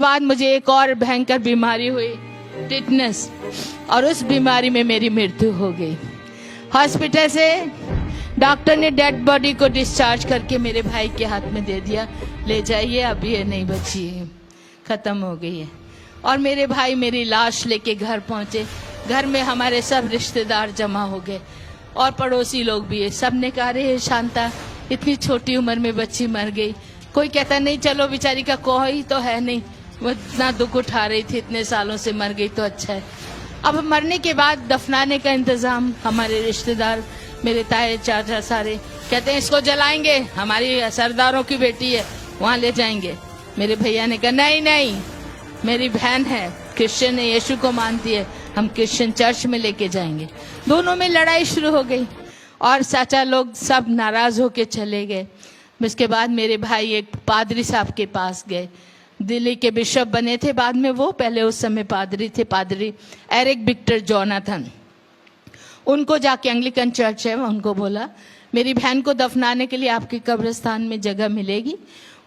बाद मुझे एक और भयंकर बीमारी हुई, टिटनेस, और उस बीमारी में मेरी मृत्यु हो गई। हॉस्पिटल से डॉक्टर ने डेड बॉडी को डिस्चार्ज करके मेरे भाई के हाथ में दे दिया, ले जाइए, अब ये नहीं बची है, खत्म हो गई है। और मेरे भाई मेरी लाश लेके घर पहुंचे। घर में हमारे सब रिश्तेदार जमा हो गए और पड़ोसी लोग भी है। सब ने कहा, अरे शांता, इतनी छोटी उम्र में बच्ची मर गई। कोई कहता नहीं, चलो बेचारी का कोई तो है नहीं, वो इतना दुख उठा रही थी, इतने सालों से मर गई तो अच्छा है। अब मरने के बाद दफनाने का इंतजाम, हमारे रिश्तेदार, मेरे ताए चाचा सारे कहते हैं इसको जलाएंगे, हमारी सरदारों की बेटी है, वहां ले जाएंगे। मेरे भैया ने कहा नहीं नहीं, मेरी बहन है, क्रिश्चियन है, यीशु को मानती है, हम क्रिश्चियन चर्च में लेके जाएंगे। दोनों में लड़ाई शुरू हो गई और चाचा लोग सब नाराज होके चले गए। उसके बाद मेरे भाई एक पादरी साहब के पास गए, दिल्ली के बिशप बने थे बाद में वो, पहले उस समय पादरी थे, पादरी एरिक विक्टर जोनाथन। उनको जाके, एंग्लिकन चर्च है, उनको बोला मेरी बहन को दफनाने के लिए आपके कब्रिस्तान में जगह मिलेगी।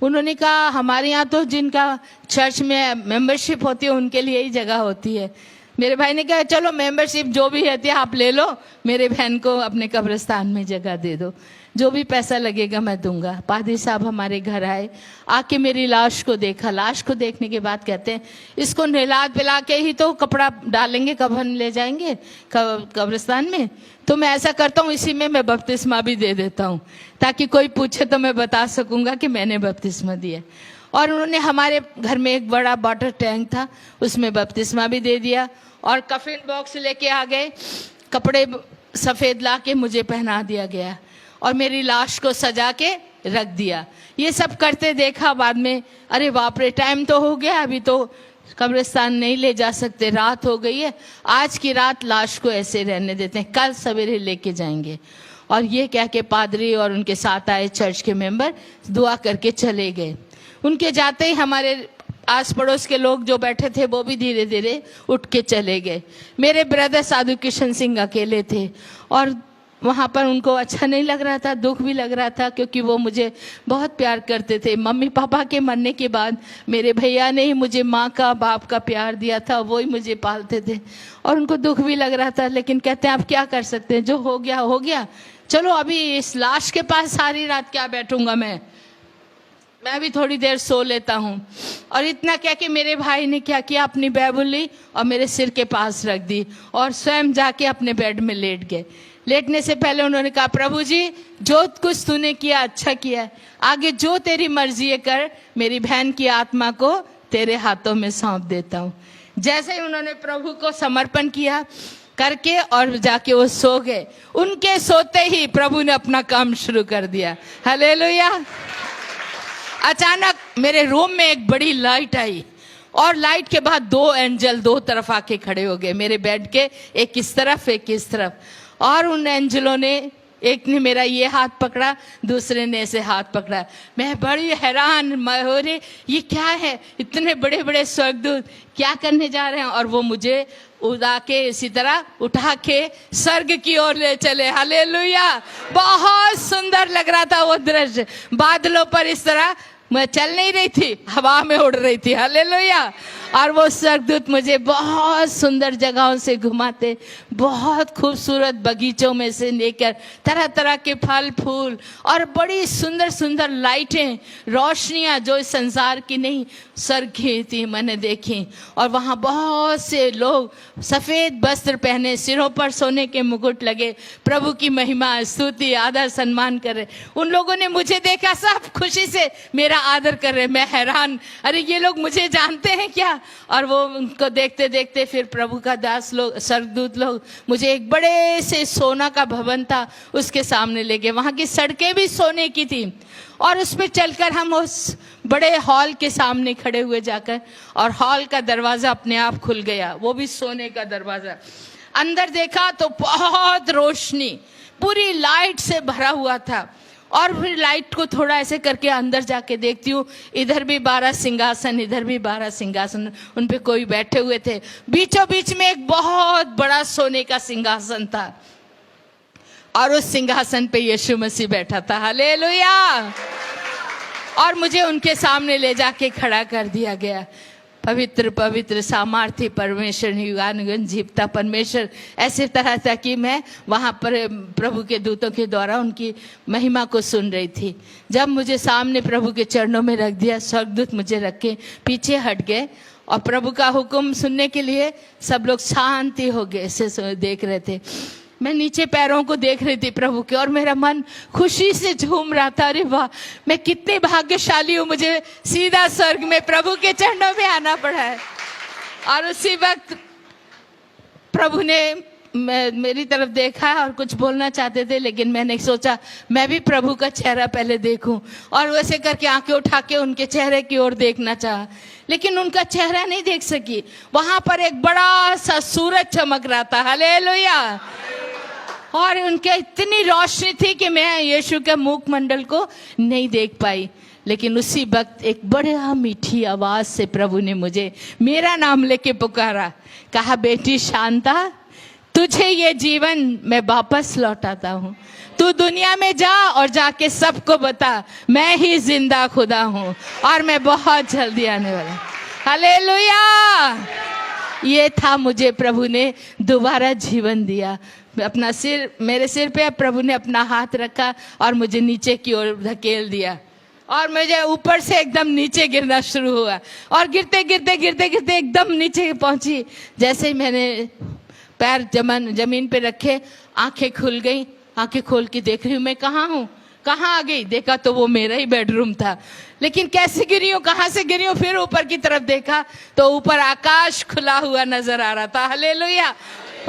उन्होंने कहा हमारे यहाँ तो जिनका चर्च में मेंबरशिप होती है उनके लिए ही जगह होती है। मेरे भाई ने कहा चलो मेंबरशिप जो भी रहती है आप ले लो, मेरे बहन को अपने कब्रिस्तान में जगह दे दो, जो भी पैसा लगेगा मैं दूंगा। पादरी साहब हमारे घर आए, आके मेरी लाश को देखा। लाश को देखने के बाद कहते हैं इसको नहला पिला के ही तो कपड़ा डालेंगे, कफन ले जाएंगे कब्रिस्तान में, तो मैं ऐसा करता हूँ इसी में मैं बपतिस्मा भी दे देता हूँ, ताकि कोई पूछे तो मैं बता सकूंगा कि मैंने बपतिस्मा दिया। और उन्होंने हमारे घर में एक बड़ा वाटर टैंक था, उसमें बपतिस्मा भी दे दिया और कफन बॉक्स लेके आ गए, कपड़े सफ़ेद ला के मुझे पहना दिया गया और मेरी लाश को सजा के रख दिया। ये सब करते देखा बाद में, अरे बाप रे, टाइम तो हो गया, अभी तो कब्रिस्तान नहीं ले जा सकते, रात हो गई है, आज की रात लाश को ऐसे रहने देते हैं, कल सवेरे लेके जाएंगे। और ये कह के पादरी और उनके साथ आए चर्च के मेंबर दुआ करके चले गए। उनके जाते ही हमारे आस पड़ोस के लोग जो बैठे थे वो भी धीरे धीरे उठ के चले गए। मेरे ब्रदर साधु किशन सिंह अकेले थे और वहाँ पर उनको अच्छा नहीं लग रहा था, दुख भी लग रहा था, क्योंकि वो मुझे बहुत प्यार करते थे। मम्मी पापा के मरने के बाद मेरे भैया ने ही मुझे माँ का बाप का प्यार दिया था, वो ही मुझे पालते थे और उनको दुख भी लग रहा था। लेकिन कहते हैं आप क्या कर सकते हैं, जो हो गया हो गया, चलो अभी इस लाश के पास सारी रात क्या बैठूंगा, मैं भी थोड़ी देर सो लेता हूँ। और इतना कह के मेरे भाई ने क्या किया, अपनी बाइबल ली और मेरे सिर के पास रख दी और स्वयं जाके अपने बेड में लेट गए। लेटने से पहले उन्होंने कहा प्रभु जी जो कुछ तूने किया अच्छा किया है, आगे जो तेरी मर्जी है कर, मेरी बहन की आत्मा को तेरे हाथों में सौंप देता हूँ। जैसे ही उन्होंने प्रभु को समर्पण किया करके और जाके वो सो गए, उनके सोते ही प्रभु ने अपना काम शुरू कर दिया। हालेलुया। अचानक मेरे रूम में एक बड़ी लाइट आई और लाइट के बाद दो एंजल दो तरफ आके खड़े हो गए, मेरे बेड के एक इस तरफ एक इस तरफ। और उन एंजलों ने, एक ने मेरा ये हाथ पकड़ा, दूसरे ने ऐसे हाथ पकड़ा। मैं बड़ी हैरान, मैं ये क्या है, इतने बड़े बड़े स्वर्गदूत क्या करने जा रहे हैं। और वो मुझे उड़ा के इसी तरह उठा के स्वर्ग की ओर ले चले। हालेलुया। बहुत सुंदर लग रहा था वो दृश्य, बादलों पर इस तरह मैं चल नहीं रही थी, हवा में उड़ रही थी। हालेलुया। और वो स्वर्गदूत मुझे बहुत सुंदर जगहों से घुमाते, बहुत खूबसूरत बगीचों में से लेकर तरह तरह के फल फूल और बड़ी सुंदर सुंदर लाइटें, रोशनियां जो इस संसार की नहीं स्वर्ग की थी मैंने देखी। और वहाँ बहुत से लोग सफ़ेद वस्त्र पहने, सिरों पर सोने के मुकुट लगे, प्रभु की महिमा स्तुति आदर सम्मान कर रहे। उन लोगों ने मुझे देखा, सब खुशी से मेरा आदर कर रहे। मैं हैरान, अरे ये लोग मुझे जानते हैं क्या। और वो उनको देखते देखते फिर प्रभु का दास लोग, स्वर्गदूत लोग मुझे एक बड़े से सोना का भवन था उसके सामने ले गए। वहाँ की सड़कें भी सोने की थी और उसमें चलकर हम उस बड़े हॉल के सामने खड़े हुए जाकर, और हॉल का दरवाजा अपने आप खुल गया, वो भी सोने का दरवाजा। अंदर देखा तो बहुत रोशनी, पूरी लाइट से भरा हुआ था। और फिर लाइट को थोड़ा ऐसे करके अंदर जाके देखती हूँ, इधर भी 12 सिंहासन, इधर भी 12 सिंहासन, उन पे कोई बैठे हुए थे। बीचों बीच में एक बहुत बड़ा सोने का सिंहासन था और उस सिंहासन पे यीशु मसीह बैठा था। हालेलुया। और मुझे उनके सामने ले जाके खड़ा कर दिया गया। पवित्र पवित्र सामर्थ्य परमेश्वर, युगानुयुग जीवता परमेश्वर, ऐसे तरह था कि मैं वहाँ पर प्रभु के दूतों के द्वारा उनकी महिमा को सुन रही थी। जब मुझे सामने प्रभु के चरणों में रख दिया, स्वर्गदूत मुझे रख के पीछे हट गए और प्रभु का हुक्म सुनने के लिए सब लोग शांति हो गए, ऐसे देख रहे थे। मैं नीचे पैरों को देख रही थी प्रभु के, और मेरा मन खुशी से झूम रहा था। अरे वाह, मैं कितनी भाग्यशाली हूँ, मुझे सीधा स्वर्ग में प्रभु के चरणों में आना पड़ा है। और उसी वक्त प्रभु ने मेरी तरफ देखा और कुछ बोलना चाहते थे, लेकिन मैंने सोचा मैं भी प्रभु का चेहरा पहले देखूं, और वैसे करके आंखें उठा के उनके चेहरे की ओर देखना चाहा, लेकिन उनका चेहरा नहीं देख सकी। वहां पर एक बड़ा सा सूरज चमक रहा था, हालेलुया, और उनके इतनी रोशनी थी कि मैं यीशु के मुखमंडल को नहीं देख पाई। लेकिन उसी वक्त एक बड़ा मीठी आवाज से प्रभु ने मुझे मेरा नाम लेके पुकारा, कहा, बेटी शांता, तुझे ये जीवन मैं वापस लौटाता हूँ। तू दुनिया में जा और जाके सबको बता मैं ही जिंदा खुदा हूँ और मैं बहुत जल्दी आने वाला। हालेलुया। ये था, मुझे प्रभु ने दोबारा जीवन दिया। अपना सिर, मेरे सिर पे प्रभु ने अपना हाथ रखा और मुझे नीचे की ओर धकेल दिया, और मुझे ऊपर से एकदम नीचे गिरना शुरू हुआ, और गिरते गिरते गिरते गिरते एकदम नीचे पहुंची। जैसे ही मैंने पैर जमीन पे रखे, आंखें खुल गई। आंखें खोल के देख रही हूँ मैं कहाँ हूँ, कहाँ आ गई। देखा तो वो मेरा ही बेडरूम था, लेकिन कैसे गिरी हूँ, कहाँ से गिरी हूँ। फिर ऊपर की तरफ देखा तो ऊपर आकाश खुला हुआ नजर आ रहा था। हालेलुया।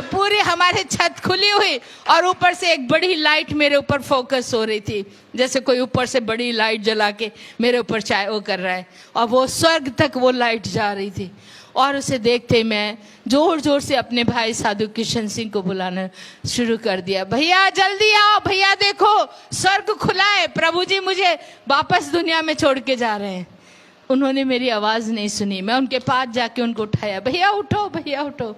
पूरी हमारे छत खुली हुई और ऊपर से एक बड़ी लाइट मेरे ऊपर फोकस हो रही थी, जैसे कोई ऊपर से बड़ी लाइट जला के मेरे ऊपर चाहे वो कर रहा है, और वो स्वर्ग तक वो लाइट जा रही थी। और उसे देखते मैं जोर जोर से अपने भाई साधु किशन सिंह को बुलाना शुरू कर दिया, भैया जल्दी आओ, भैया देखो स्वर्ग खुला है, प्रभु जी मुझे वापस दुनिया में छोड़ के जा रहे हैं। उन्होंने मेरी आवाज़ नहीं सुनी। मैं उनके पास जाके उनको उठाया, भैया उठो, भैया उठो।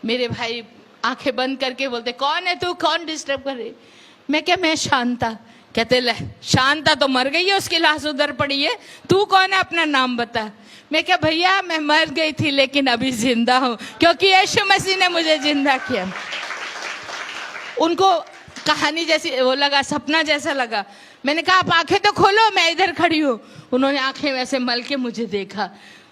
मेरे भाई आंखें बंद करके बोलते, कौन है तू, कौन डिस्टर्ब कर रही। मैं क्या, मैं शांता। कहते, ले शांता तो मर गई है, उसकी लाश उधर पड़ी है, तू कौन है, अपना नाम बता। मैं क्या, भैया मैं मर गई थी लेकिन अभी जिंदा हूँ, क्योंकि यीशु मसीह ने मुझे जिंदा किया। उनको कहानी जैसी वो लगा, सपना जैसा लगा। मैंने कहा, आप आंखें तो खोलो, मैं इधर खड़ी हूँ। उन्होंने आंखें वैसे मल के मुझे देखा,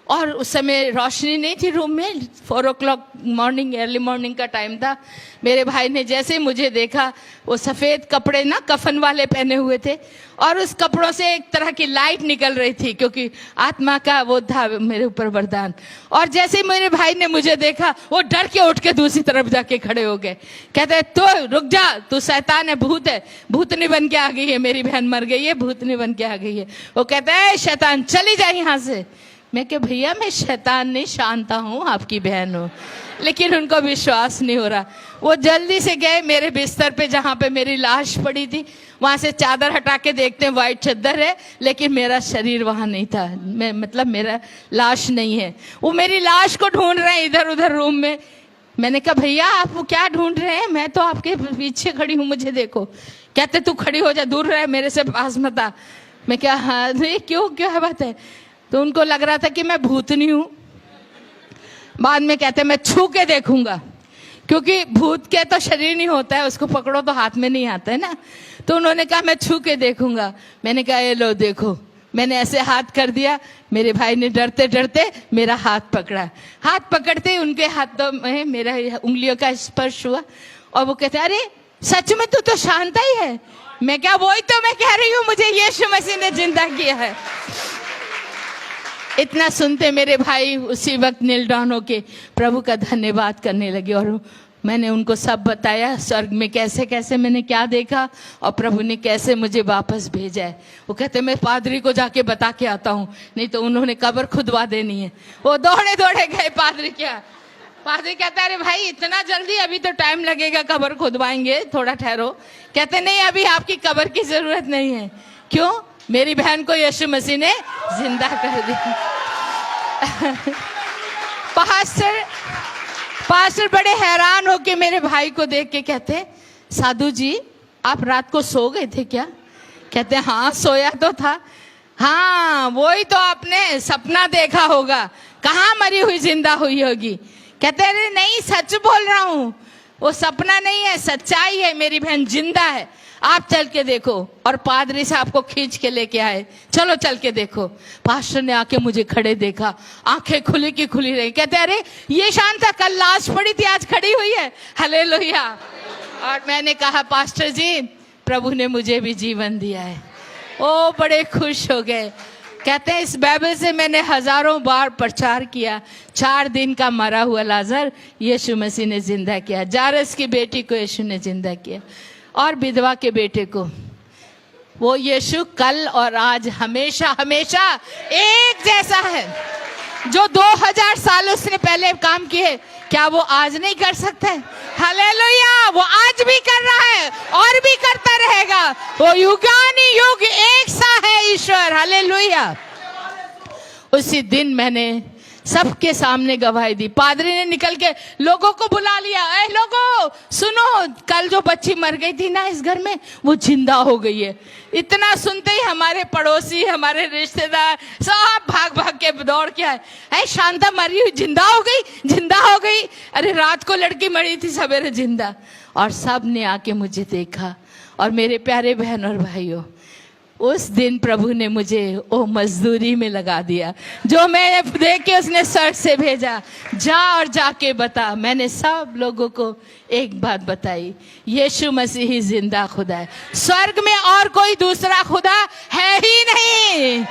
और उस समय रोशनी नहीं थी रूम में, 4 o'clock मॉर्निंग, अर्ली मॉर्निंग का टाइम था। मेरे भाई ने जैसे ही मुझे देखा, वो सफ़ेद कपड़े ना कफन वाले पहने हुए थे, और उस कपड़ों से एक तरह की लाइट निकल रही थी, क्योंकि आत्मा का वो था मेरे ऊपर वरदान। और जैसे ही मेरे भाई ने मुझे देखा, वो डर के उठ के दूसरी तरफ जाके खड़े हो गए। कहते, तो रुक जा, तू शैतान है, भूत है, भूतनी बन के आ गई है, मेरी बहन मर गई है, भूतनी बन के आ गई है। वो कहते हैं, शैतान चली जा यहाँ से। मैं क्या, भैया मैं शैतान नहीं, शांता हूँ, आपकी बहन हूँ। लेकिन उनको विश्वास नहीं हो रहा। वो जल्दी से गए मेरे बिस्तर पे, जहाँ पे मेरी लाश पड़ी थी, वहाँ से चादर हटा के देखते हैं वाइट चादर है, लेकिन मेरा शरीर वहाँ नहीं था, मैं मतलब मेरा लाश नहीं है। वो मेरी लाश को ढूंढ रहे हैं इधर उधर रूम में। मैंने कहा, भैया आप वो क्या ढूंढ रहे हैं, मैं तो आपके पीछे खड़ी हूँ, मुझे देखो। कहते, तू खड़ी हो जा, दूर रहे, मेरे से पास मत आ। मैं क्या, हाँ क्यों, क्या बात है। तो उनको लग रहा था कि मैं भूतनी हूँ। बाद में कहते, मैं छू के देखूंगा, क्योंकि भूत के तो शरीर नहीं होता है, उसको पकड़ो तो हाथ में नहीं आता है ना। तो उन्होंने कहा, मैं छू के देखूंगा। मैंने कहा, ये लो देखो। मैंने ऐसे हाथ कर दिया, मेरे भाई ने डरते डरते मेरा हाथ पकड़ा। हाथ पकड़ते ही उनके हाथों में मेरा उंगलियों का स्पर्श हुआ, और वो कहते, अरे सच में तू तो शांता ही है। मैं क्या, वही तो मैं कह रही हूँ, मुझे यीशु मसीह ने जिंदा किया है। इतना सुनते मेरे भाई उसी वक्त नील डाउन होके प्रभु का धन्यवाद करने लगे, और मैंने उनको सब बताया स्वर्ग में कैसे कैसे मैंने क्या देखा और प्रभु ने कैसे मुझे वापस भेजा है। वो कहते, मैं पादरी को जाके बता के आता हूँ, नहीं तो उन्होंने कब्र खुदवा देनी है। वो दौड़े दौड़े गए पादरी क्या। पादरी कहता, अरे भाई इतना जल्दी, अभी तो टाइम लगेगा, कब्र खुदवाएंगे, थोड़ा ठहरो। कहते, नहीं अभी आपकी कब्र की जरूरत नहीं है। क्यों? मेरी बहन को यीशु मसीह ने जिंदा कर दिया। पास्टर बड़े हैरान होके मेरे भाई को देख के कहते, साधु जी आप रात को सो गए थे क्या? कहते, हाँ सोया तो था। हाँ वही तो आपने सपना देखा होगा, कहाँ मरी हुई जिंदा हुई होगी। कहते अरे नहीं, सच बोल रहा हूं, वो सपना नहीं है, सच्चाई है, मेरी बहन जिंदा है, आप चल के देखो। और पादरी साहब को खींच के लेके आए, चलो चल के देखो। पास्टर ने आके मुझे खड़े देखा, आंखें खुली की खुली रही। कहते अरे ये शांता कल लाश पड़ी थी, आज खड़ी हुई है। हालेलुया। और मैंने कहा पास्टर जी, प्रभु ने मुझे भी जीवन दिया है। ओ बड़े खुश हो गए। कहते हैं इस बाइबल से मैंने हजारों बार प्रचार किया। 4 दिन का मरा हुआ लाजर यीशु मसीह ने जिंदा किया, जारस की बेटी को यीशु ने जिंदा किया, और विधवा के बेटे को। वो यीशु कल और आज हमेशा हमेशा एक जैसा है। जो 2000 साल उसने पहले काम किए, क्या वो आज नहीं कर सकता है? हालेलुया। वो आज भी कर रहा है और भी करता रहेगा। वो युगानी युग एक सा है ईश्वर। हालेलुया। उसी दिन मैंने सबके सामने गवाही दी। पादरी ने निकल के लोगों को बुला लिया, ए लोगों सुनो, कल जो बच्ची मर गई थी ना इस घर में, वो जिंदा हो गई है। इतना सुनते ही हमारे पड़ोसी, हमारे रिश्तेदार सब भाग भाग के दौड़ के आए, ऐ शांता मरी हुई जिंदा हो गई, जिंदा हो गई। अरे रात को लड़की मरी थी, सवेरे जिंदा। और सब ने आके मुझे देखा। और मेरे प्यारे बहन और भाइयों, उस दिन प्रभु ने मुझे वो मजदूरी में लगा दिया जो मैं देख के उसने स्वर्ग से भेजा। जा और जाके बता। मैंने सब लोगों को एक बात बताई, यीशु मसीह ही जिंदा खुदा है। स्वर्ग में और कोई दूसरा खुदा है ही नहीं,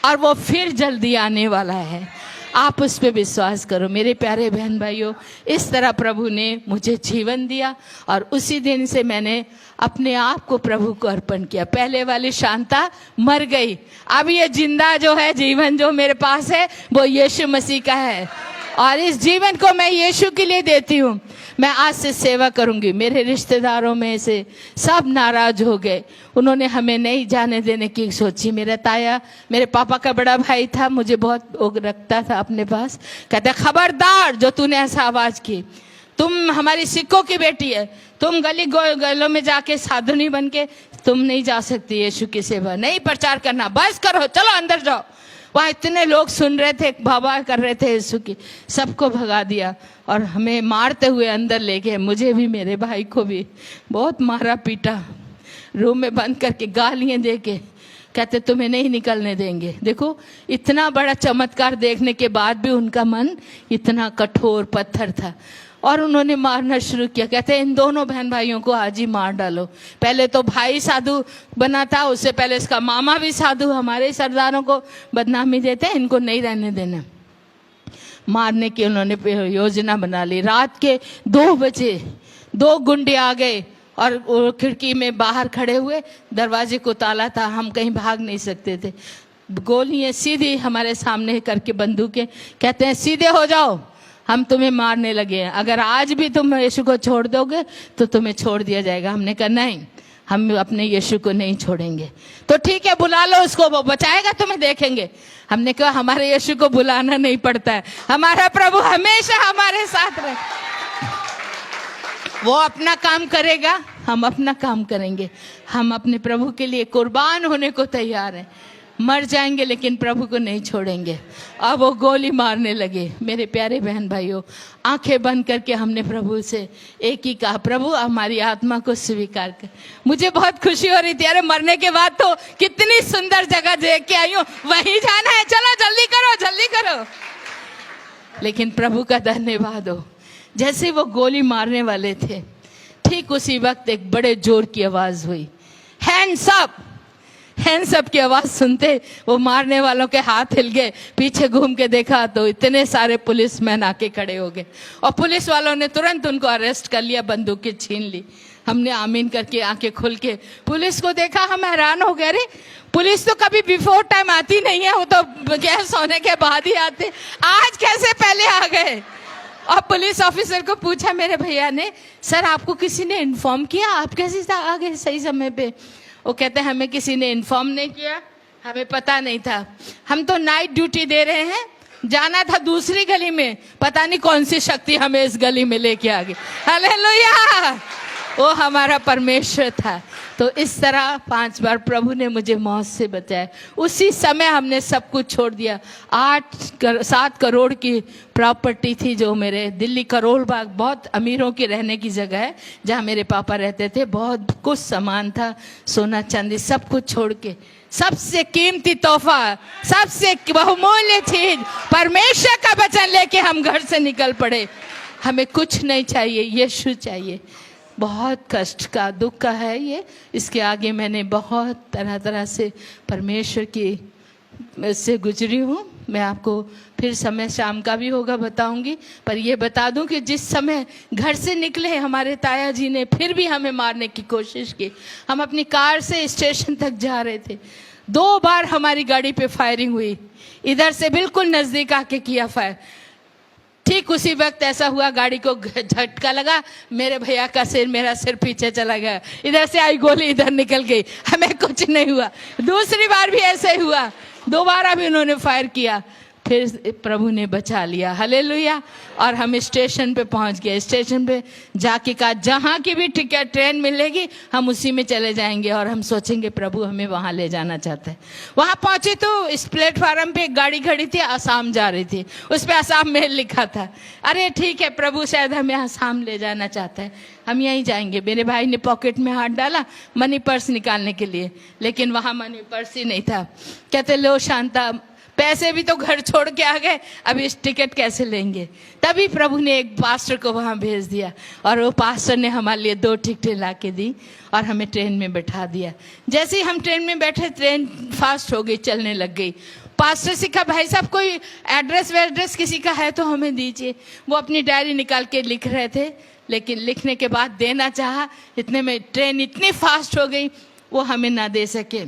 और वो फिर जल्दी आने वाला है। आप उस पर विश्वास करो। मेरे प्यारे बहन भाइयों, इस तरह प्रभु ने मुझे जीवन दिया, और उसी दिन से मैंने अपने आप को प्रभु को अर्पण किया। पहले वाली शांता मर गई, अब ये जिंदा जो है जीवन जो मेरे पास है वो यीशु मसीह का है, और इस जीवन को मैं यीशु के लिए देती हूँ। मैं आज से सेवा करूंगी। मेरे रिश्तेदारों में से सब नाराज हो गए, उन्होंने हमें नहीं जाने देने की सोची। मेरा ताया, मेरे पापा का बड़ा भाई था, मुझे बहुत रखता था अपने पास। कहता खबरदार जो तूने ऐसा आवाज की, तुम हमारी सिक्कों की बेटी है, तुम गली गलों में जाके साधुनी बन के तुम नहीं जा सकती, यीशु की सेवा नहीं प्रचार करना, बस करो, चलो अंदर जाओ। वहाँ इतने लोग सुन रहे थे, बाबा कर रहे थे यीशु की, सबको भगा दिया और हमें मारते हुए अंदर ले गए। मुझे भी, मेरे भाई को भी बहुत मारा पीटा, रूम में बंद करके गालियां दे के कहते तुम्हें नहीं निकलने देंगे। देखो इतना बड़ा चमत्कार देखने के बाद भी उनका मन इतना कठोर पत्थर था, और उन्होंने मारना शुरू किया। कहते इन दोनों बहन भाइयों को आज ही मार डालो। पहले तो भाई साधु बना था, उससे पहले इसका मामा भी साधु। हमारे सरदारों को बदनामी देते हैं, इनको नहीं रहने देना। मारने की उन्होंने योजना बना ली। रात के 2 बजे 2 गुंडे आ गए और खिड़की में बाहर खड़े हुए, दरवाजे को ताला था, हम कहीं भाग नहीं सकते थे। गोलियां सीधी हमारे सामने करके बंदूकें, कहते हैं सीधे हो जाओ, हम तुम्हें मारने लगे हैं, अगर आज भी तुम यीशु को छोड़ दोगे तो तुम्हें छोड़ दिया जाएगा। हमने कहा नहीं, हम अपने यीशु को नहीं छोड़ेंगे। तो ठीक है, बुला लो उसको, वो बचाएगा, तुम्हें देखेंगे। हमने कहा हमारे यीशु को बुलाना नहीं पड़ता है, हमारा प्रभु हमेशा हमारे साथ रहे, वो अपना काम करेगा, हम अपना काम करेंगे। हम अपने प्रभु के लिए कुर्बान होने को तैयार हैं, मर जाएंगे लेकिन प्रभु को नहीं छोड़ेंगे। अब वो गोली मारने लगे। मेरे प्यारे बहन भाइयों, आंखें बंद करके हमने प्रभु से एक ही कहा, प्रभु हमारी आत्मा को स्वीकार कर। मुझे बहुत खुशी हो रही थी, अरे मरने के बाद तो कितनी सुंदर जगह देख के आई हूँ, वहीं जाना है, चलो जल्दी करो जल्दी करो। लेकिन प्रभु का धन्यवाद हो, जैसे वो गोली मारने वाले थे, ठीक उसी वक्त एक बड़े जोर की आवाज हुई, हैंड्स अप। हैंड्स अप की आवाज सुनते वो मारने वालों के हाथ हिल गए। पीछे घूम के देखा तो इतने सारे पुलिसमैन आके खड़े हो गए, और पुलिस वालों ने तुरंत उनको अरेस्ट कर लिया, बंदूकें छीन ली। हमने आमीन करके आंखें खोल के पुलिस को देखा, हम हैरान हो गए। अरे पुलिस तो कभी बिफोर टाइम आती नहीं है, वो तो गैस होने के बाद ही आते, आज कैसे पहले आ गए। और पुलिस ऑफिसर को पूछा मेरे भैया ने, सर आपको किसी ने इन्फॉर्म किया, आप कैसे आ गए सही समय पे? वो कहते हैं हमें किसी ने इन्फॉर्म नहीं किया, हमें पता नहीं था, हम तो नाइट ड्यूटी दे रहे हैं, जाना था दूसरी गली में, पता नहीं कौन सी शक्ति हमें इस गली में लेके आ गई। हालेलुया। वो हमारा परमेश्वर था। तो इस तरह 5 बार प्रभु ने मुझे मौत से बचाया। उसी समय हमने सब कुछ छोड़ दिया। 7 करोड़ की प्रॉपर्टी थी जो मेरे दिल्ली करोल बाग, बहुत अमीरों की रहने की जगह है जहाँ मेरे पापा रहते थे। बहुत कुछ सामान था, सोना चांदी, सब कुछ छोड़ के सबसे कीमती तोहफा, सबसे बहुमूल्य चीज परमेश्वर का वचन लेके हम घर से निकल पड़े। हमें कुछ नहीं चाहिए, यीशु चाहिए। बहुत कष्ट का, दुख का है ये। इसके आगे मैंने बहुत तरह तरह से परमेश्वर की से गुजरी हूँ। मैं आपको फिर समय शाम का भी होगा बताऊंगी। पर ये बता दूं कि जिस समय घर से निकले हमारे ताया जी ने फिर भी हमें मारने की कोशिश की। हम अपनी कार से स्टेशन तक जा रहे थे, 2 बार हमारी गाड़ी पे फायरिंग हुई। इधर से बिल्कुल नजदीक आके किया फायर। ठीक उसी वक्त ऐसा हुआ, गाड़ी को झटका लगा, मेरे भैया का सिर, मेरा सिर पीछे चला गया। इधर से आई गोली, इधर निकल गई, हमें कुछ नहीं हुआ। दूसरी बार भी ऐसे ही हुआ, दोबारा भी उन्होंने फायर किया, फिर प्रभु ने बचा लिया। हालेलुया। और हम स्टेशन पे पहुंच गए। स्टेशन पे जाके कहा जहाँ की भी टिकट ट्रेन मिलेगी हम उसी में चले जाएंगे। और हम सोचेंगे प्रभु हमें वहाँ ले जाना चाहते हैं। वहाँ पहुँचे तो इस प्लेटफार्म पे एक गाड़ी खड़ी थी, आसाम जा रही थी, उस पर आसाम मेल लिखा था। अरे ठीक है, प्रभु शायद हमें आसाम ले जाना चाहता है, हम यहीं जाएंगे। मेरे भाई ने पॉकेट में हाथ डाला मनी पर्स निकालने के लिए, लेकिन वहाँ मनी पर्स ही नहीं था। कहते लो शांता, पैसे भी तो घर छोड़ के आ गए, अब इस टिकट कैसे लेंगे। तभी प्रभु ने एक पास्टर को वहाँ भेज दिया और वो पास्टर ने हमारे लिए 2 टिकटें ला के दी और हमें ट्रेन में बैठा दिया। जैसे ही हम ट्रेन में बैठे, ट्रेन फास्ट हो गई, चलने लग गई। पास्टर से कहा भाई साहब कोई एड्रेस वेड्रेस किसी का है तो हमें दीजिए। वो अपनी डायरी निकाल के लिख रहे थे, लेकिन लिखने के बाद देना चाहा, इतने में ट्रेन इतनी फास्ट हो गई वो हमें ना दे सके,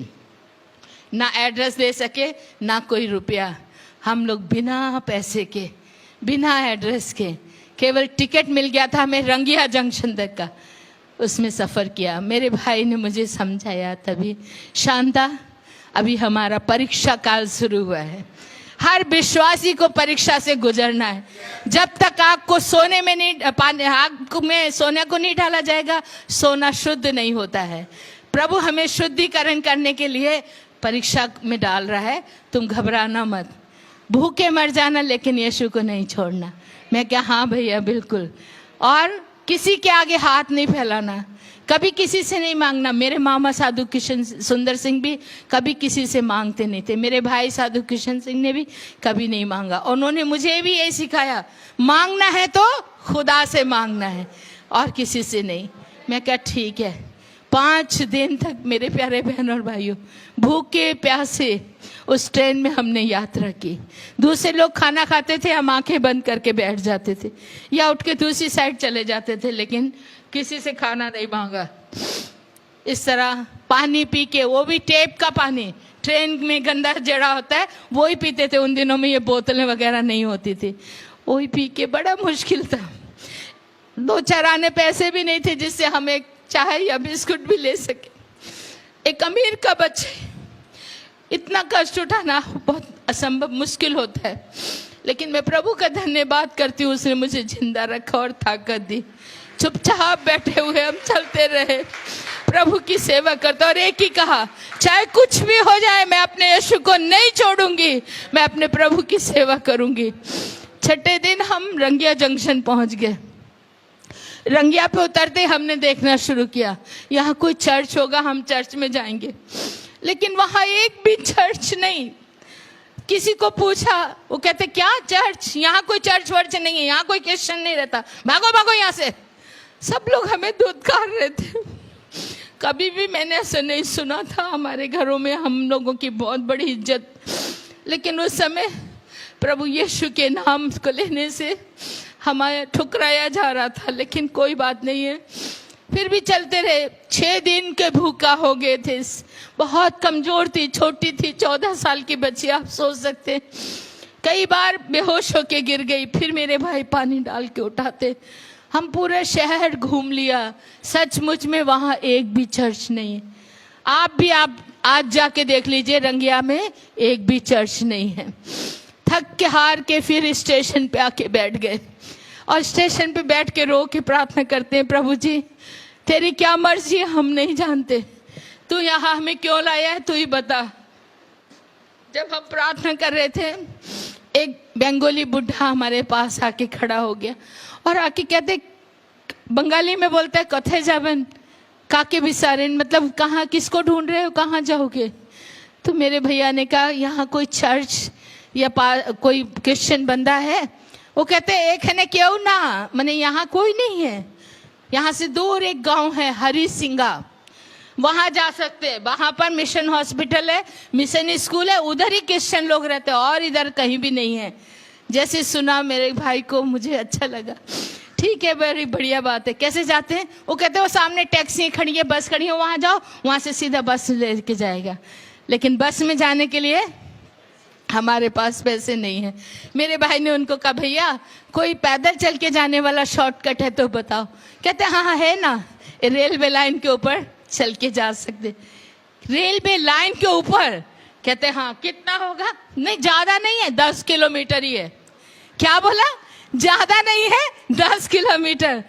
ना एड्रेस दे सके, ना कोई रुपया। हम लोग बिना पैसे के, बिना एड्रेस के, केवल टिकट मिल गया था हमें रंगिया जंक्शन तक का, उसमें सफ़र किया। मेरे भाई ने मुझे समझाया तभी, शांता अभी हमारा परीक्षा काल शुरू हुआ है। हर विश्वासी को परीक्षा से गुजरना है। जब तक आग को सोने में नहीं, आग में सोने को नहीं डाला जाएगा, सोना शुद्ध नहीं होता है। प्रभु हमें शुद्धिकरण करने के लिए परीक्षा में डाल रहा है। तुम घबराना मत, भूखे मर जाना लेकिन यीशु को नहीं छोड़ना। मैं क्या, हाँ भैया बिल्कुल। और किसी के आगे हाथ नहीं फैलाना, कभी किसी से नहीं मांगना। मेरे मामा साधु किशन सुंदर सिंह भी कभी किसी से मांगते नहीं थे। मेरे भाई साधु किशन सिंह ने भी कभी नहीं मांगा। उन्होंने मुझे भी यही सिखाया, मांगना है तो खुदा से मांगना है और किसी से नहीं। मैं क्या, ठीक है। 5 दिन तक मेरे प्यारे बहन और भाइयों भूखे प्यासे उस ट्रेन में हमने यात्रा की। दूसरे लोग खाना खाते थे, हम आंखें बंद करके बैठ जाते थे या उठ के दूसरी साइड चले जाते थे, लेकिन किसी से खाना नहीं मांगा। इस तरह पानी पी के, वो भी टेप का पानी, ट्रेन में गंदा जड़ा होता है वो ही पीते थे। उन दिनों में ये बोतलें वगैरह नहीं होती थी, वो ही पी के बड़ा मुश्किल था। 2-4 आने पैसे भी नहीं थे जिससे हम एक चाय या बिस्कुट भी ले सके। एक अमीर का बच्चे, इतना कष्ट उठाना बहुत असंभव मुश्किल होता है, लेकिन मैं प्रभु का धन्यवाद करती हूँ, उसने मुझे जिंदा रखा और ताकत दी। चुपचाप बैठे हुए हम चलते रहे, प्रभु की सेवा करते। और एक ही कहा, चाहे कुछ भी हो जाए मैं अपने यीशु को नहीं छोड़ूंगी, मैं अपने प्रभु की सेवा करूंगी। 6ठे दिन हम रंगिया जंक्शन पहुंच गए। रंगिया पे उतरते हमने देखना शुरू किया, यहाँ कोई चर्च होगा, हम चर्च में जाएंगे। लेकिन वहाँ एक भी चर्च नहीं। किसी को पूछा, वो कहते क्या चर्च, यहाँ कोई चर्च वर्च नहीं है, यहाँ कोई क्रिश्चियन नहीं रहता, भागो भागो यहाँ से। सब लोग हमें धुतकार रहे थे। कभी भी मैंने ऐसा नहीं सुना था। हमारे घरों में हम लोगों की बहुत बड़ी इज्जत, लेकिन उस समय प्रभु यीशु के नाम को लेने से हमारे ठुकराया जा रहा था, लेकिन कोई बात नहीं है, फिर भी चलते रहे। 6 दिन के भूखा हो गए थे, बहुत कमजोर थी, छोटी थी, 14 साल की बच्ची, आप सोच सकते। कई बार बेहोश होके गिर गई, फिर मेरे भाई पानी डाल के उठाते। हम पूरे शहर घूम लिया, सचमुच में वहाँ एक भी चर्च नहीं है। आप आज जाके देख लीजिए, रंगिया में एक भी चर्च नहीं है। थक के हार के फिर स्टेशन पे आके बैठ गए और स्टेशन पे बैठ के रो के प्रार्थना करते हैं, प्रभु जी तेरी क्या मर्जी है हम नहीं जानते, तू यहाँ हमें क्यों लाया है तू ही बता। जब हम प्रार्थना कर रहे थे, एक बंगाली बुढ़ा हमारे पास आके खड़ा हो गया और आके कहते, बंगाली में बोलता है कथे जाबन काके बिसारेन, मतलब कहाँ, किसको ढूंढ रहे हो, कहाँ जाओगे। तो मेरे भैया ने कहा यहाँ कोई चर्च या कोई क्रिश्चियन बंदा है। वो कहते एक है ने क्यों ना, मैंने यहाँ कोई नहीं है, यहाँ से दूर एक गांव है हरी सिंगा, वहां जा सकते हैं, वहां पर मिशन हॉस्पिटल है, मिशन स्कूल है, उधर ही क्रिश्चियन लोग रहते हैं और इधर कहीं भी नहीं है। जैसे सुना मेरे भाई को मुझे अच्छा लगा, ठीक है बड़ी बढ़िया बात है। कैसे जाते हैं? वो कहते हैं वो सामने टैक्सी खड़ी है, बस खड़ी है, वहां जाओ, वहां से सीधा बस लेके जाएगा। लेकिन बस में जाने के लिए हमारे पास पैसे नहीं है। मेरे भाई ने उनको कहा भैया कोई पैदल चल के जाने वाला शॉर्टकट है तो बताओ। कहते हाँ हाँ है ना, रेलवे लाइन के ऊपर चल के जा सकते। रेलवे लाइन के ऊपर? कहते हाँ। कितना होगा? नहीं ज्यादा नहीं है, 10 किलोमीटर ही है। क्या बोला? ज्यादा नहीं है, 10 किलोमीटर।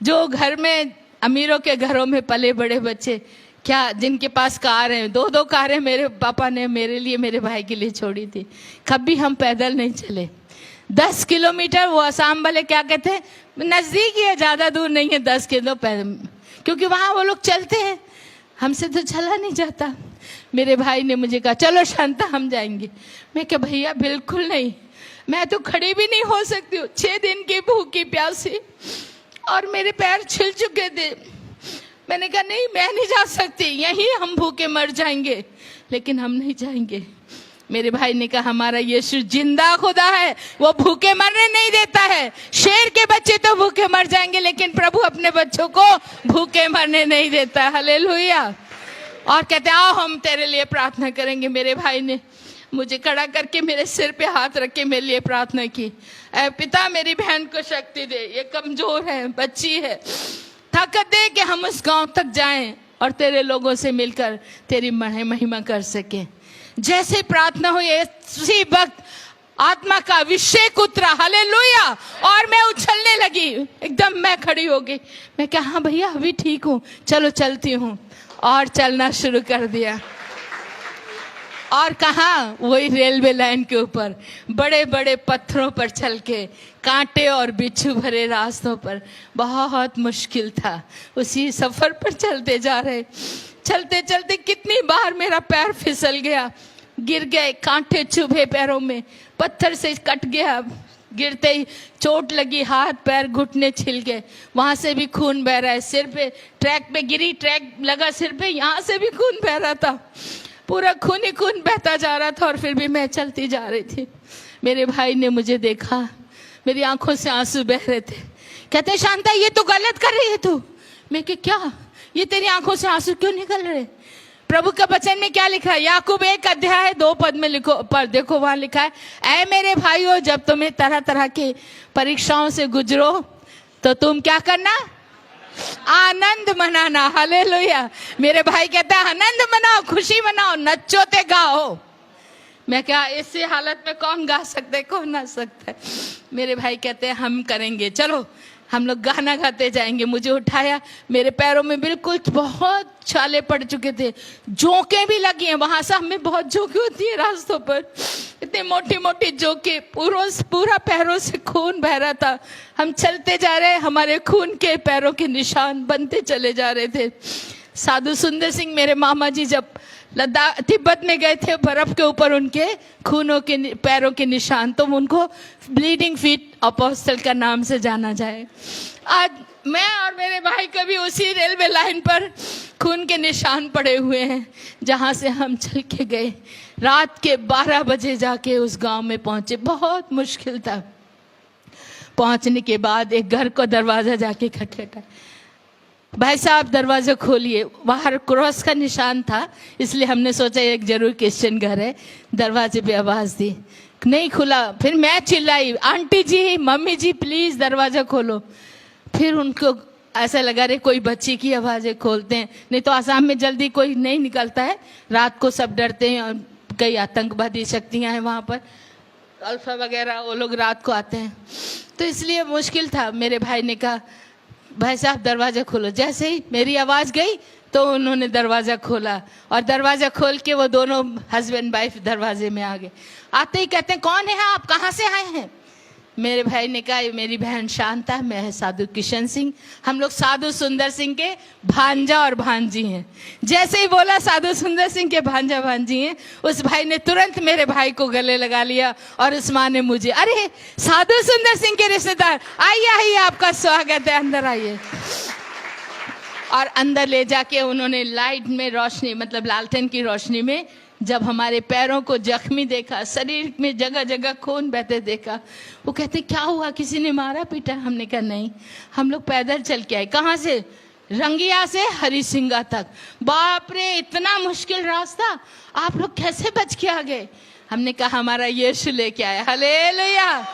जो घर में अमीरों के घरों में पले बड़े बच्चे, क्या जिनके पास कार है, 2-2 कारें मेरे पापा ने मेरे लिए, मेरे भाई के लिए छोड़ी थी, कभी हम पैदल नहीं चले। 10 किलोमीटर। वो असम वाले क्या कहते हैं, नजदीक ही है, ज्यादा दूर नहीं है, 10 किलो पैदल, क्योंकि वहां वो लोग चलते हैं, हमसे तो चला नहीं जाता। मेरे भाई ने मुझे कहा चलो शांता हम जाएंगे। मैं क्या भैया बिल्कुल नहीं, मैं तो खड़ी भी नहीं हो सकती हूँ, 6 दिन की भूखी प्यासी और मेरे पैर छिल चुके थे। मैंने कहा नहीं मैं नहीं जा सकती, यहीं हम भूखे मर जाएंगे, लेकिन हम नहीं जाएंगे। मेरे भाई ने कहा हमारा यीशु जिंदा खुदा है, वो भूखे मरने नहीं देता है। शेर के बच्चे तो भूखे मर जाएंगे, लेकिन प्रभु अपने बच्चों को भूखे मरने नहीं देता। हालेलुया। और कहते आओ हम तेरे लिए प्रार्थना करेंगे। मेरे भाई ने मुझे खड़ा करके मेरे सिर पे हाथ रख के मेरे लिए प्रार्थना की, ऐ पिता मेरी बहन को शक्ति दे, ये कमजोर है, बच्ची है, ताकत दे कि हम उस गांव तक जाएं और तेरे लोगों से मिलकर तेरी महिमा कर सके। जैसे प्रार्थना हुई उसी वक्त आत्मा का अभिषेक उतरा। हालेलुया। और मैं उछलने लगी, एकदम मैं खड़ी हो गई। मैं क्या हाँ भैया अभी ठीक हूँ, चलो चलती हूँ, और चलना शुरू कर दिया। और कहाँ, वही रेलवे लाइन के ऊपर बड़े बड़े पत्थरों पर चल के, कांटे और बिच्छू भरे रास्तों पर, बहुत मुश्किल था। उसी सफर पर चलते जा रहे, चलते चलते कितनी बार मेरा पैर फिसल गया, गिर गए, कांटे चुभे पैरों में, पत्थर से कट गया, गिरते ही चोट लगी, हाथ पैर घुटने छिल गए, वहां से भी खून बह रहा है, सिर पे ट्रैक पे गिरी, ट्रैक लगा सिर पे, यहाँ से भी खून बह रहा था, पूरा खून ही खून बहता जा रहा था, और फिर भी मैं चलती जा रही थी। मेरे भाई ने मुझे देखा, मेरी आंखों से आंसू बह रहे थे। कहते शांता ये तो गलत कर रही है तू। मैं क्या, ये तेरी आंखों से आंसू क्यों निकल रहे? प्रभु का वचन में क्या लिखा है? याकूब 1 अध्याय 2 पद में लिखो, पर देखो वहां लिखा है, ऐ मेरे भाइयों जब तुम्हें तरह तरह की परीक्षाओं से गुजरो तो तुम क्या करना? आनंद मनाना। हालेलुया। मेरे भाई कहता है आनंद मनाओ, खुशी मनाओ, नचो ते गाओ। मैं क्या, ऐसी हालत में कौन गा सकता है, कौन नाच सकता है? मेरे भाई कहते हैं हम करेंगे, चलो हम लोग गाना गाते जाएंगे। मुझे उठाया, मेरे पैरों में बिल्कुल बहुत छाले पड़ चुके थे, जोंकें भी लगी हैं, वहां से हमें बहुत जोंकें होती है रास्तों पर, इतनी मोटी मोटी जोंकें, पूरा पैरों से खून बह रहा था। हम चलते जा रहे, हमारे खून के पैरों के निशान बनते चले जा रहे थे। साधु सुंदर सिंह मेरे मामा जी जब लद्दाख तिब्बत में गए थे, बर्फ के ऊपर उनके खूनों के पैरों के निशान, तो उनको ब्लीडिंग फीट अपोस्टल का नाम से जाना जाए। आज मैं और मेरे भाई कभी उसी रेलवे लाइन पर खून के निशान पड़े हुए हैं जहां से हम चल के गए। रात के 12 बजे जाके उस गांव में पहुंचे, बहुत मुश्किल था। पहुंचने के बाद एक घर को दरवाजा जाके खटखटा, भाई साहब दरवाजा खोलिए। बाहर क्रॉस का निशान था, इसलिए हमने सोचा एक जरूर क्रिश्चियन घर है। दरवाजे पे आवाज दी, नहीं खुला। फिर मैं चिल्लाई, aunty ji, mummy ji, please दरवाजा खोलो। फिर उनको ऐसा लगा रे कोई बच्ची की आवाजें खोलते हैं, नहीं तो आसाम में जल्दी कोई नहीं निकलता है, रात को सब डरते हैं, और कई आतंकवादी शक्तियां हैं वहां पर, अल्फा वगैरह, वो लोग रात को आते हैं, तो इसलिए मुश्किल था। मेरे भाई ने कहा भाई साहब दरवाजा खोलो। जैसे ही मेरी आवाज गई तो उन्होंने दरवाजा खोला, और दरवाजा खोल के वो दोनों हस्बैंड वाइफ दरवाजे में आ गए। आते ही कहते हैं कौन है आप, कहाँ से आए हैं? मेरे भाई ने कहा मेरी बहन शांता, मैं साधु किशन सिंह, हम लोग साधु सुंदर सिंह के भांजा और भांजी हैं। जैसे ही बोला साधु सुंदर सिंह के भांजा भांजी हैं, उस भाई ने तुरंत मेरे भाई को गले लगा लिया, और उस माँ ने मुझे, अरे साधु सुंदर सिंह के रिश्तेदार, आइए आइए, आपका स्वागत है, अंदर आइए। और अंदर ले जाके उन्होंने लाइट में रोशनी, मतलब लालटेन की रोशनी में जब हमारे पैरों को जख्मी देखा, शरीर में जगह जगह खून बहते देखा, वो कहते क्या हुआ, किसी ने मारा पीटा? हमने कहा नहीं, हम लोग पैदल चल के आए। कहाँ से? रंगिया से हरिसिंगा तक। बाप रे, इतना मुश्किल रास्ता, आप लोग कैसे बच के आ गए? हमने कहा हमारा यीशु लेके आया, हालेलुया,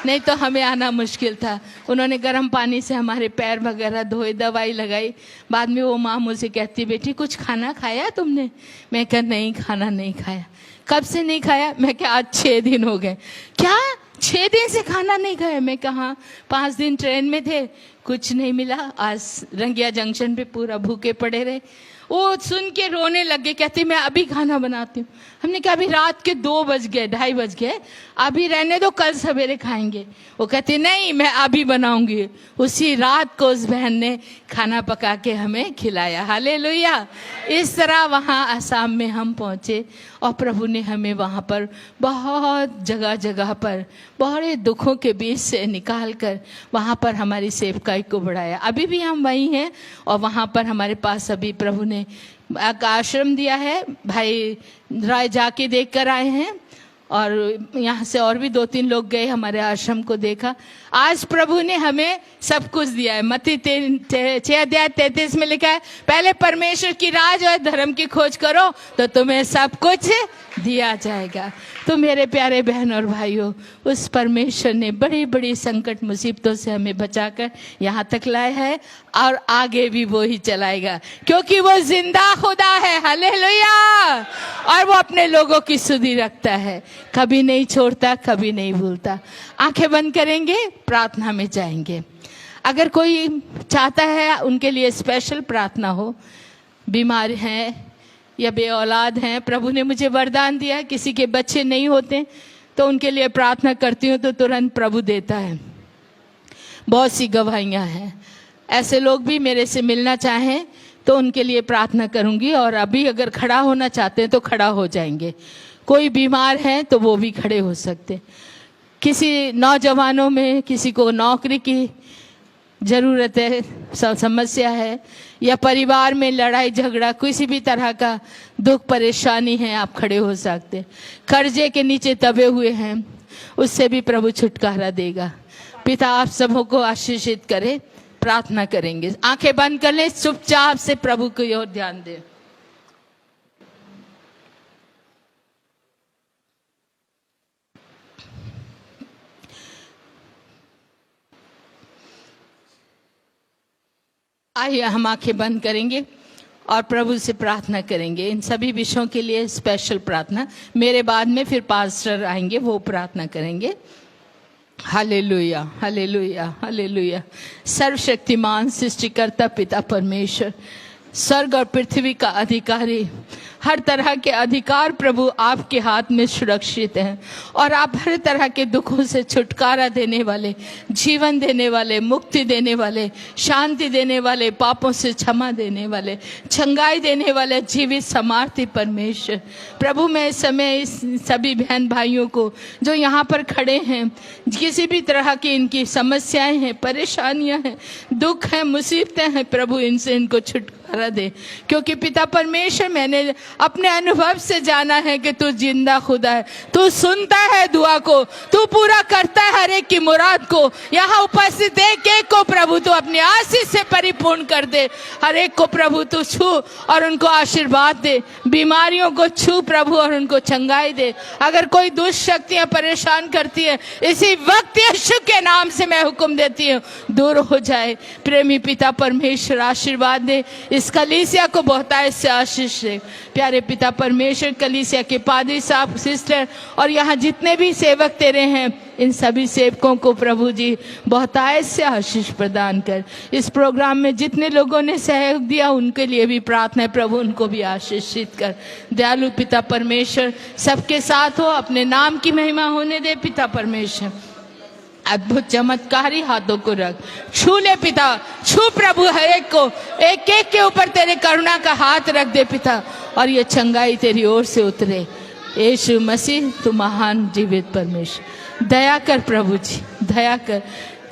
नहीं तो हमें आना मुश्किल था। उन्होंने गर्म पानी से हमारे पैर वगैरह धोए, दवाई लगाई। बाद में वो माँ मुझे कहती, बेटी कुछ खाना खाया तुमने? मैं कहा नहीं, खाना नहीं खाया। कब से नहीं खाया? मैं क्या आज 6 दिन हो गए। क्या 6 दिन से खाना नहीं खाया? मैं कहा 5 दिन ट्रेन में थे, कुछ नहीं मिला, आज रंगिया जंक्शन पे पूरा भूखे पड़े रहे। वो सुन के रोने लगे, कहती मैं अभी खाना बनाती हूँ। हमने कहा अभी रात के 2 बज गए, 2:30 बज गए, अभी रहने दो, कल सवेरे खाएंगे। वो कहती नहीं, मैं अभी बनाऊंगी। उसी रात को उस बहन ने खाना पका के हमें खिलाया, हालेलुया। इस तरह वहाँ आसाम में हम पहुँचे, और प्रभु ने हमें वहाँ पर बहुत जगह जगह पर बड़े दुखों के बीच से निकाल कर वहाँ पर हमारी सेवकाई को बढ़ाया। अभी भी हम वहीं हैं, और वहाँ पर हमारे पास अभी प्रभु ने एक आश्रम दिया है। भाई राय जाके देख कर आए हैं, और यहाँ से और भी 2-3 लोग गए, हमारे आश्रम को देखा। आज प्रभु ने हमें सब कुछ दिया है। मत्ती 6:33 में लिखा है, पहले परमेश्वर की राज और धर्म की खोज करो तो तुम्हें सब कुछ दिया जाएगा। तो मेरे प्यारे बहन और भाइयों, उस परमेश्वर ने बड़ी बड़ी संकट मुसीबतों से हमें बचाकर यहाँ तक लाया है, और आगे भी वो ही चलाएगा, क्योंकि वो जिंदा खुदा है, हालेलुया। और वो अपने लोगों की सुधि रखता है, कभी नहीं छोड़ता, कभी नहीं भूलता। आंखें बंद करेंगे, प्रार्थना में जाएंगे। अगर कोई चाहता है उनके लिए स्पेशल प्रार्थना हो, बीमार हैं या बे औलाद हैं, प्रभु ने मुझे वरदान दिया, किसी के बच्चे नहीं होते तो उनके लिए प्रार्थना करती हूँ तो तुरंत प्रभु देता है। बहुत सी गवाहियाँ हैं। ऐसे लोग भी मेरे से मिलना चाहें तो उनके लिए प्रार्थना करूँगी, और अभी अगर खड़ा होना चाहते हैं तो खड़ा हो जाएंगे। कोई बीमार है तो वो भी खड़े हो सकते। किसी नौजवानों में किसी को नौकरी की ज़रूरत है, समस्या है, या परिवार में लड़ाई झगड़ा, किसी भी तरह का दुख परेशानी है, आप खड़े हो सकते। कर्जे के नीचे दबे हुए हैं, उससे भी प्रभु छुटकारा देगा। पिता आप सबों को आशीषित करे। प्रार्थना करेंगे, आंखें बंद कर लें, चुपचाप से प्रभु की ओर ध्यान दें। आइए हम आंखें बंद करेंगे और प्रभु से प्रार्थना करेंगे। इन सभी विषयों के लिए स्पेशल प्रार्थना, मेरे बाद में फिर पास्टर आएंगे, वो प्रार्थना करेंगे। Hallelujah, hallelujah, hallelujah. सर्वशक्तिमान सृष्टिकर्ता पिता परमेश्वर, स्वर्ग और पृथ्वी का अधिकारी, हर तरह के अधिकार प्रभु आपके हाथ में सुरक्षित हैं, और आप हर तरह के दुखों से छुटकारा देने वाले, जीवन देने वाले, मुक्ति देने वाले, शांति देने वाले, पापों से क्षमा देने वाले, चंगाई देने वाले, जीवित समार्थी परमेश्वर। प्रभु मैं इस समय इस सभी बहन भाइयों को जो यहाँ पर खड़े हैं, किसी भी तरह की इनकी समस्याएं हैं, परेशानियां हैं, दुख हैं, मुसीबतें हैं, प्रभु इनसे इनको छुटकारा दे, क्योंकि पिता परमेश्वर मैंने अपने अनुभव से जाना है कि तू जिंदा खुदा है, तू सुनता है दुआ को, तू पूरा करता है हर एक की मुराद को। यहाँ उपस्थित एक एक को प्रभु तू अपनी आशीष से परिपूर्ण कर दे, हर एक को प्रभु तू छू और उनको आशीर्वाद दे, बीमारियों को छू प्रभु और उनको चंगाई दे। अगर कोई दुष्ट शक्तियां परेशान करती है, इसी वक्त यीशु के नाम से मैं हुक्म देती हूँ, दूर हो जाए। प्रेमी पिता परमेश्वर आशीर्वाद दे, इस कलीसिया को बहुतायत से आशीष दे। प्यारे पिता परमेश्वर, कलीसिया के पादरी साहब, सिस्टर और यहाँ जितने भी सेवक तेरे हैं, इन सभी सेवकों को प्रभु जी बहुतायत से आशीष प्रदान कर। इस प्रोग्राम में जितने लोगों ने सहयोग दिया उनके लिए भी प्रार्थना है प्रभु, उनको भी आशीषित कर। दयालु पिता परमेश्वर सबके साथ हो, अपने नाम की महिमा होने दे पिता परमेश्वर। अद्भुत चमत्कारी हाथों को रख, छू ले पिता, छू प्रभु हर एक को, एक एक के ऊपर तेरे करुणा का हाथ रख दे पिता, और ये चंगाई तेरी ओर से उतरे। यीशु मसीह तू महान जीवित परमेश्वर, दया कर प्रभु जी, दया कर।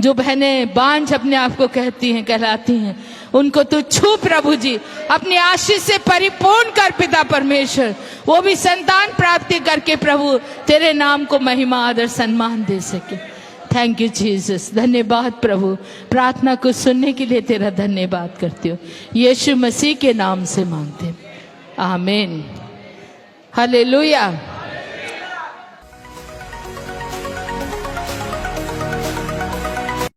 जो बहनें बांझ अपने आप को कहती हैं, कहलाती हैं, उनको तू छू प्रभु जी, अपनी आशीष से परिपूर्ण कर पिता परमेश्वर। वो भी संतान प्राप्ति करके प्रभु तेरे नाम को महिमा आदर सम्मान दे सके। थैंक यू जीसस, धन्यवाद प्रभु। प्रार्थना को सुनने के लिए तेरा धन्यवाद करती हूँ, यीशु मसीह के नाम से मांगते हैं, आमीन, हालेलुया।